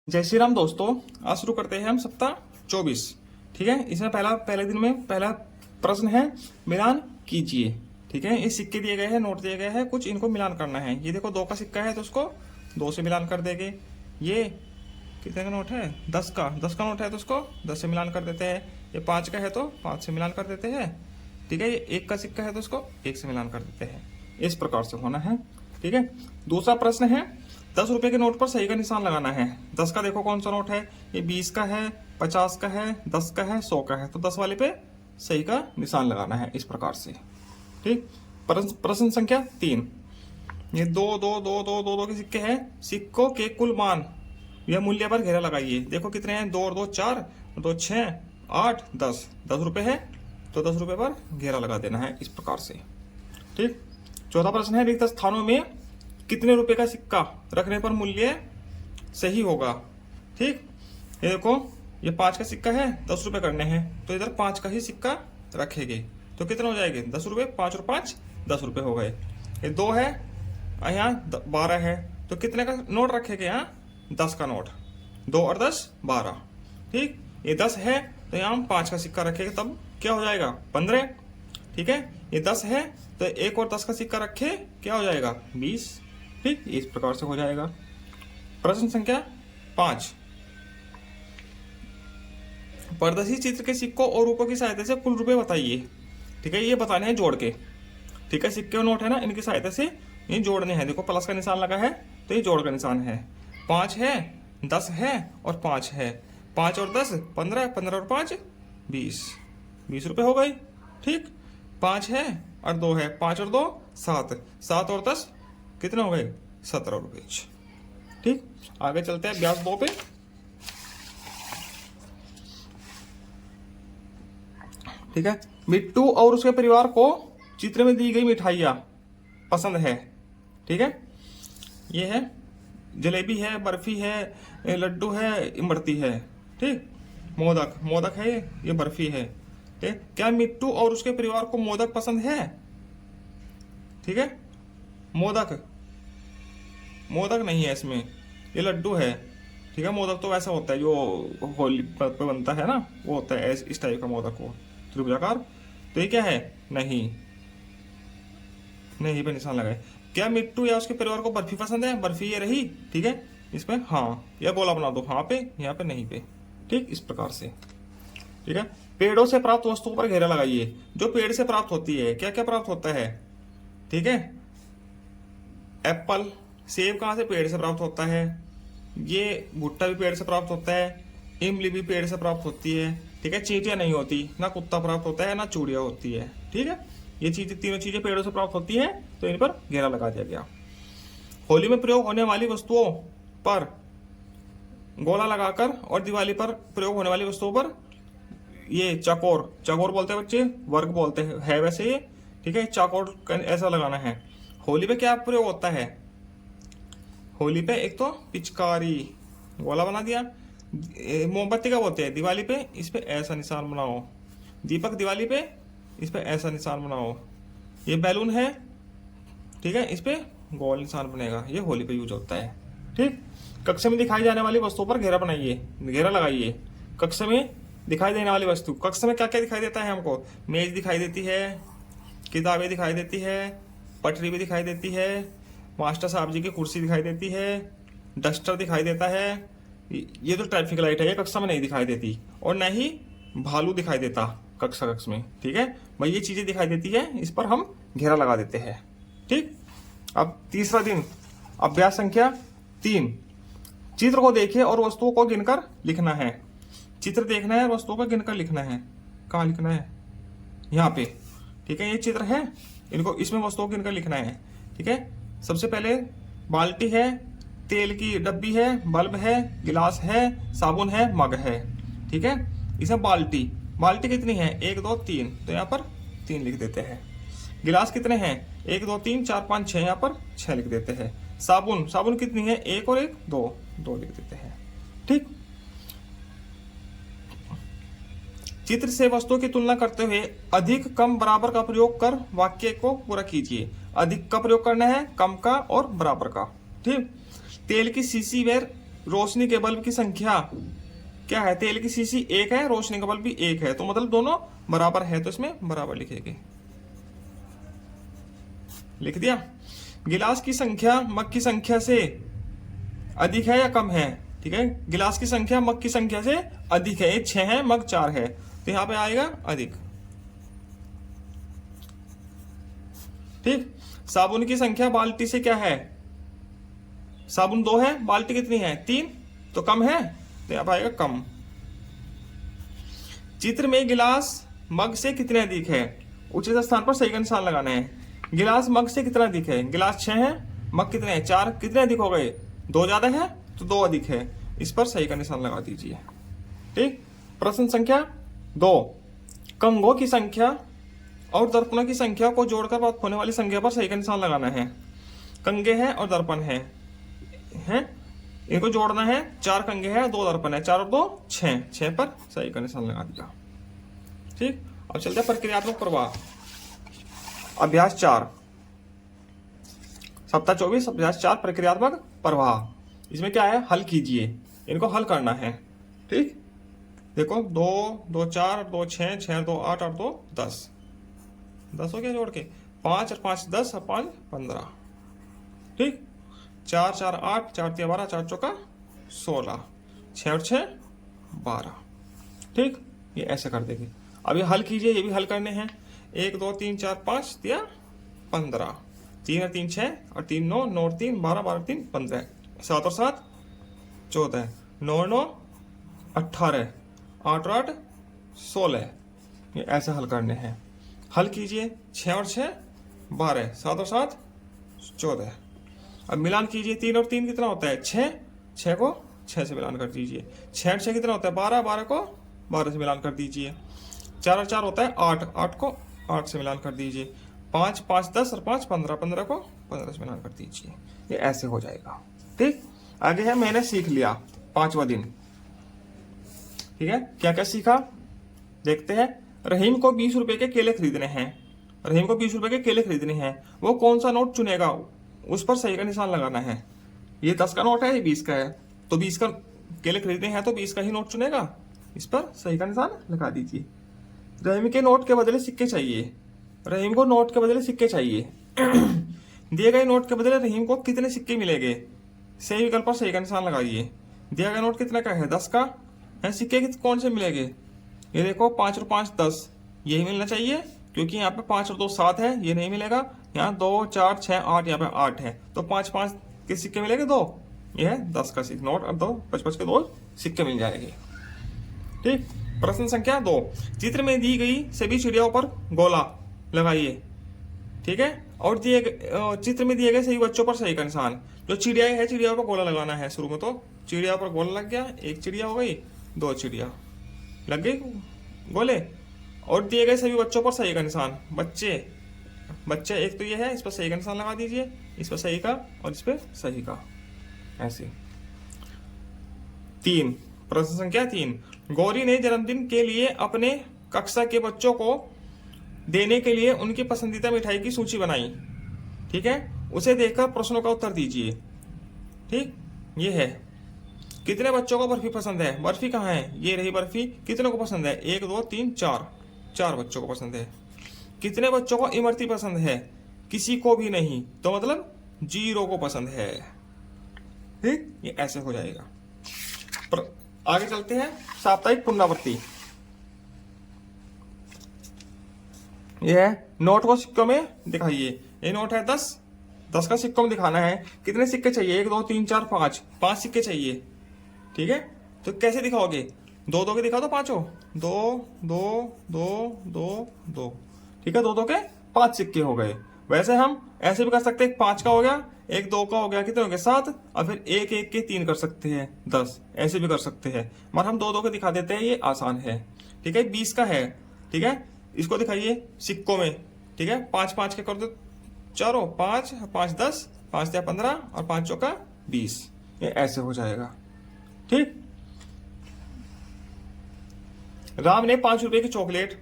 जय श्री राम दोस्तों। आज शुरू करते हैं हम सप्ताह 24। ठीक है, इसमें पहले दिन में पहला प्रश्न है मिलान कीजिए। ठीक है, ये सिक्के दिए गए हैं, नोट दिए गए हैं, कुछ इनको मिलान करना है। ये देखो 2 का सिक्का है तो उसको 2 से मिलान कर देंगे। ये कितने का नोट है? 10 का नोट है तो उसको 10 से मिलान कर देते हैं। ये 5 का है तो 5 से मिलान कर देते हैं। ठीक है, ये 1 का सिक्का है तो उसको 1 से मिलान कर देते हैं। इस प्रकार से होना है। ठीक है, दूसरा प्रश्न है 10 रुपए के नोट पर सही का निशान लगाना है। 10 का देखो कौन सा नोट है, ये 20 का है, 50 का है, 10 का है, 100 का है, तो 10 वाले पे सही का निशान लगाना है इस प्रकार से। ठीक, प्रश्न संख्या 3, ये दो के सिक्के हैं। सिक्कों के कुल मान या मूल्य पर घेरा लगाइए। देखो कितने हैं, 2 और 2 4, 2 6 8 10, 10 रुपए है तो 10 रुपए पर घेरा लगा देना है इस प्रकार से। ठीक, चौथा प्रश्न है रिक्त स्थानों में कितने रुपए का सिक्का रखने पर मूल्य सही होगा। ठीक, ये देखो ये 5 का सिक्का है, 10 रुपए करने हैं तो इधर 5 का ही सिक्का रखेंगे तो कितने हो जाएंगे 10 रुपए। 5 और 5 10 रुपए हो गए। ये 2 है, यहाँ 12 है तो कितने का नोट रखेंगे, यहाँ 10 का नोट। 2 और 10 12। ठीक, ये 10 है तो यहाँ हम 5 का सिक्का रखेंगे तब क्या हो जाएगा 15। ठीक है, ये 10 है तो 1 और 10 का सिक्का रखे क्या हो जाएगा 20। ठीक, इस प्रकार से हो जाएगा। प्रश्न संख्या 5, प्रदर्शित चित्र के सिक्कों और रूपों की सहायता से कुल रुपए बताइए। ठीक है, ये बताने हैं जोड़ के। ठीक है, सिक्के और नोट है ना, इनकी सहायता से ये जोड़ने हैं। देखो प्लस का निशान लगा है तो ये जोड़ का निशान है। 5 है, 10 है और 5 है। 5 और 10 15, 15 और 5 20, 20 रुपए हो गए। ठीक, 5 है और 2 है, 5 और 2 7, 7 और 10 कितने हो गए 17 रुपए। ठीक, आगे चलते हैं अभ्यास 2 पे। ठीक है, मिट्टू और उसके परिवार को चित्र में दी गई मिठाइयाँ पसंद है। ठीक है, ये है जलेबी है, बर्फी है, लड्डू है, इमरती है। ठीक, मोदक है, ये बर्फी है। ठीक, क्या मिट्टू और उसके परिवार को मोदक पसंद है? ठीक है, मोदक नहीं है इसमें, ये लड्डू है। ठीक है, मोदक तो वैसा होता है जो होली पे बनता है ना, वो होता है इस टाइप का मोदक हो, त्रिभुजाकार। तो ये क्या है, नहीं पे निशान लगाए। क्या मिट्टू या उसके परिवार को बर्फी पसंद है? बर्फी ये रही। ठीक है, इसमें हाँ या गोला बना दो, हाँ पे, यहाँ पे नहीं पे। ठीक, इस प्रकार से। ठीक है, पेड़ों से प्राप्त वस्तुओं पर घेरा लगाइए। जो पेड़ से प्राप्त होती है, क्या क्या प्राप्त होता है? ठीक है, एप्पल, सेब कहाँ से? पेड़ से प्राप्त होता है। ये भुट्टा भी पेड़ से प्राप्त होता है। इमली भी पेड़ से प्राप्त होती है। ठीक है, चींटियां नहीं होती, ना कुत्ता प्राप्त होता है, ना चूड़िया होती है। ठीक है, ये चीजें तीनों चीजें पेड़ों से प्राप्त होती हैं तो इन पर घेरा लगा दिया गया। होली में प्रयोग होने वाली वस्तुओं पर गोला लगाकर और दिवाली पर प्रयोग होने वाली वस्तुओं पर ये चकोर बोलते हैं बच्चे, वर्ग बोलते हैं वैसे ये। ठीक है, चकोर ऐसा लगाना है। होली पे क्या प्रयोग होता है? होली पे एक तो पिचकारी, गोला बना दिया। मोमबत्ती का बोलते हैं दिवाली पे, इस पे ऐसा निशान बनाओ। दीपक दिवाली पे, इस पे ऐसा निशान बनाओ। ये बैलून है, ठीक है, इस पे गोल निशान बनेगा। ये होली पे यूज होता है। ठीक, कक्षा में दिखाई जाने वाली वस्तुओं पर घेरा बनाइए, घेरा लगाइए। कक्षा में दिखाई देने वाली वस्तु, कक्षा में क्या क्या दिखाई देता है हमको? मेज दिखाई देती है, किताबें दिखाई देती है, पटरी भी दिखाई देती है, मास्टर साहब जी की कुर्सी दिखाई देती है, डस्टर दिखाई देता है। ये तो ट्रैफिक लाइट है, ये कक्षा में नहीं दिखाई देती। और न ही भालू दिखाई देता कक्षा में। ठीक है भाई, ये चीजें दिखाई देती है, इस पर हम घेरा लगा देते हैं। ठीक, अब तीसरा दिन अभ्यास संख्या 3, चित्र को देखिए और वस्तुओं को गिनकर लिखना है। चित्र देखना है, वस्तुओं को गिनकर लिखना है। कहाँ लिखना है? यहाँ पे। ठीक है, ये चित्र है, इनको इसमें वस्तुओं को गिनकर लिखना है। ठीक है, सबसे पहले बाल्टी है, तेल की डब्बी है, बल्ब है, गिलास है, साबुन है, मग है। ठीक है, इसमें बाल्टी कितनी है? 1 2 3, तो यहाँ पर 3 लिख देते हैं। गिलास कितने हैं? 1 2 3 4 5 6, यहाँ पर 6 लिख देते हैं। साबुन कितनी है? 1 और 1 2 लिख देते हैं। ठीक, चित्र से वस्तुओं की तुलना करते हुए अधिक कम बराबर का प्रयोग कर वाक्य को पूरा कीजिए। अधिक का प्रयोग करना है, कम का और बराबर का। ठीक, तेल की शीशी व रोशनी के बल्ब की संख्या क्या है? तेल की शीशी 1 है, रोशनी का बल्ब भी 1 है, तो मतलब दोनों बराबर है, तो इसमें बराबर लिखेंगे। लिख दिया। गिलास की संख्या मग की संख्या से अधिक है या कम है? ठीक है, गिलास की संख्या मग की संख्या से अधिक है। 6 है, मग 4 है, तो यहां पे आएगा अधिक। ठीक। साबुन की संख्या बाल्टी से क्या है? साबुन 2 है, बाल्टी कितनी है? 3, तो कम है, तो यहां पर आएगा कम। चित्र में गिलास मग से कितने अधिक है? उचित स्थान पर सही का निशान लगाना है। गिलास मग से कितना अधिक है? गिलास 6 है, मग कितने हैं? 4, कितने अधिक हो गए? 2 ज्यादा है, तो 2 अधिक है, इस पर सही का निशान लगा दीजिए। ठीक। प्रश्न संख्या 2, कंघों की संख्या और दर्पणों की संख्या को जोड़कर प्राप्त होने वाली संख्या पर सही का निशान लगाना है। कंघे हैं और दर्पण है, इनको जोड़ना है। 4 कंघे हैं, 2 दर्पण है, 4 और 2 6, 6 पर सही का निशान लगा दिया। ठीक। अब चलते हैं प्रक्रियात्मक प्रवाह। अभ्यास 4, सप्ताह 24, अभ्यास 4, प्रक्रियात्मक प्रवाह। इसमें क्या है? हल कीजिए, इनको हल करना है। ठीक। देखो 2 2 4 2 6 6 2 8 8 2 10, 10 हो गया जोड़ के। 5 और 5 10 और 5 15। ठीक। 4 4 8, 4 3 12, 4 चौका 16, 6 और 6 12। ठीक। ये ऐसे कर देंगे। अब ये हल कीजिए, ये भी हल करने हैं। 1 2 3 4 5 दिया 15, 3 और 3 6 और 3 9, 9 और 3 12, 12 और 3 15, 7 और 7 14, 9 और 9 18, 8 और 8 16। ये ऐसे हल करने हैं। हल कीजिए। 6 और 6 12, 7 और 7 14। अब मिलान कीजिए। 3 और 3 कितना होता है? 6, 6 को 6 से मिलान कर दीजिए। 6 और 6 कितना होता है? 12, 12 को 12 से मिलान कर दीजिए। 4 और 4 होता है 8, 8 को 8 से मिलान कर दीजिए। 5 5 10 और 5 15, 15 को 15 से मिलान कर दीजिए। ये ऐसे हो जाएगा। ठीक। आगे है मैंने सीख लिया, 5वां दिन। ठीक है, क्या क्या सीखा देखते हैं। रहीम को 20 रुपए के केले खरीदने हैं। रहीम को 20 रुपए के केले खरीदने हैं। वो कौन सा नोट चुनेगा? उस पर सही का निशान लगाना है। ये 10 का नोट है, ये 20 का है, तो 20 का केले खरीदने हैं तो 20 का ही नोट चुनेगा। इस पर सही का निशान लगा दीजिए। रहीम के नोट के बदले सिक्के चाहिए। रहीम को नोट के बदले सिक्के चाहिए। दिए गए नोट के बदले रहीम को कितने सिक्के मिलेंगे? सही विकल्प पर सही का निशान लगाइए। दिया गया नोट कितने का है? 10 का है। सिक्के कौन से मिलेंगे? ये देखो 5 और 5 10, यही मिलना चाहिए, क्योंकि यहाँ पे 5 और 2 7 है, ये नहीं मिलेगा। यहाँ 2 4 6 8, यहाँ पे 8 है, तो 5 5 के सिक्के मिलेंगे 2। ये है 10 का नोट, और 2 5 के 2 सिक्के मिल जाएंगे। ठीक। प्रश्न संख्या 2, चित्र में दी गई सभी चिड़ियाओं पर गोला लगाइए। ठीक है, और चित्र में दिए गए सभी बच्चों पर सही का निशान। जो चिड़िया है, चिड़ियाओं पर गोला लगाना है। शुरू में तो चिड़िया पर गोला लग गया, 1 चिड़िया हो गई, 2 चिड़िया लग गई गोले। और दिए गए सभी बच्चों पर सही का निशान। बच्चे एक तो ये है, इस पर सही का निशान लगा दीजिए, इस पर सही का और इस पर सही का, ऐसे। 3, प्रश्न संख्या 3, गौरी ने जन्मदिन के लिए अपने कक्षा के बच्चों को देने के लिए उनकी पसंदीदा मिठाई की सूची बनाई। ठीक है, उसे देखकर प्रश्नों का उत्तर दीजिए। ठीक, ये है। कितने बच्चों को बर्फी पसंद है? बर्फी कहाँ है? ये रही बर्फी। कितनों को पसंद है? 1 2 3 4, 4 बच्चों को पसंद है। कितने बच्चों को इमरती पसंद है? किसी को भी नहीं, तो मतलब 0 को पसंद है। ठीक, ये ऐसे हो जाएगा। आगे चलते हैं। साप्ताहिक पुनरावृत्ति। ये है, नोट को सिक्कों में दिखाइए। ये नोट है 10, 10 का सिक्कों में दिखाना है। कितने सिक्के चाहिए? 1 2 3 4 5, 5 सिक्के चाहिए। ठीक है, तो कैसे दिखाओगे? 2 2 के दिखा दो, 5 2 2 2 2 2। ठीक है, 2 2 के 5 सिक्के हो गए। वैसे हम ऐसे भी कर सकते हैं, 5 का हो गया, 1 2 का हो गया, कितने हो गए? 7, और फिर 1 1 के 3 कर सकते हैं, 10। ऐसे भी कर सकते हैं, मगर हम 2 2 के दिखा देते हैं, ये आसान है। ठीक है, 20 का है। ठीक है, इसको दिखाइए सिक्कों में। ठीक है, 5 5 के कर दो चारों, 5 5 10, 5 या 15 और 5 चौका 20। ये ऐसे हो जाएगा। ठीक। राम ने 5 रुपए की चॉकलेट,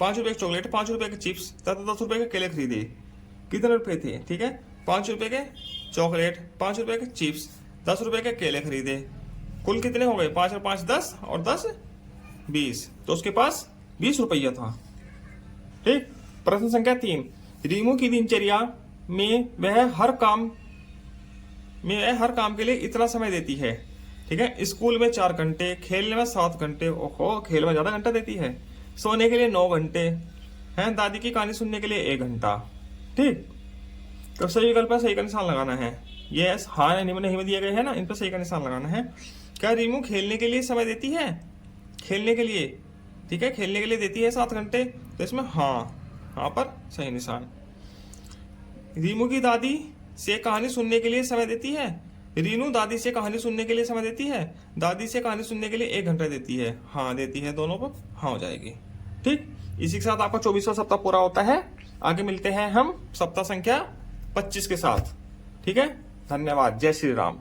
5 रुपए की चॉकलेट, 5 रुपए के चिप्स तथा 10 रुपए के केले खरीदे। कितने रुपए थे? ठीक है, 5 रुपए के चॉकलेट, 5 रुपए के चिप्स, 10 रुपए के केले खरीदे। कुल कितने हो गए? 5 और 5 10 और 10 20। तो उसके पास 20 रुपया था। ठीक। प्रश्न संख्या 3, रीमू की दिनचर्या में वह हर काम के लिए इतना समय देती है। ठीक है। स्कूल में 4 घंटे, खेलने में 7 घंटे, ओहो खेल में ज्यादा घंटा देती है, सोने के लिए 9 घंटे हैं, दादी की कहानी सुनने के लिए 1 घंटा। ठीक। तो सही विकल्प पर सही का निशान लगाना है। ये हाँ नहीं में दिए गए हैं ना, इन पर सही का निशान लगाना है। क्या रीमू खेलने के लिए समय देती है? खेलने के लिए, ठीक है, खेलने के लिए देती है 7 घंटे, तो इसमें हाँ पर सही निशान। रीमू की दादी से कहानी सुनने के लिए समय देती है। रीनू दादी से कहानी सुनने के लिए समय देती है, दादी से कहानी सुनने के लिए 1 घंटा देती है, हाँ देती है, दोनों पर हाँ हो जाएगी। ठीक। इसी के साथ आपका 24वां सप्ताह पूरा होता है। आगे मिलते हैं हम सप्ताह संख्या 25 के साथ। ठीक है। धन्यवाद। जय श्री राम।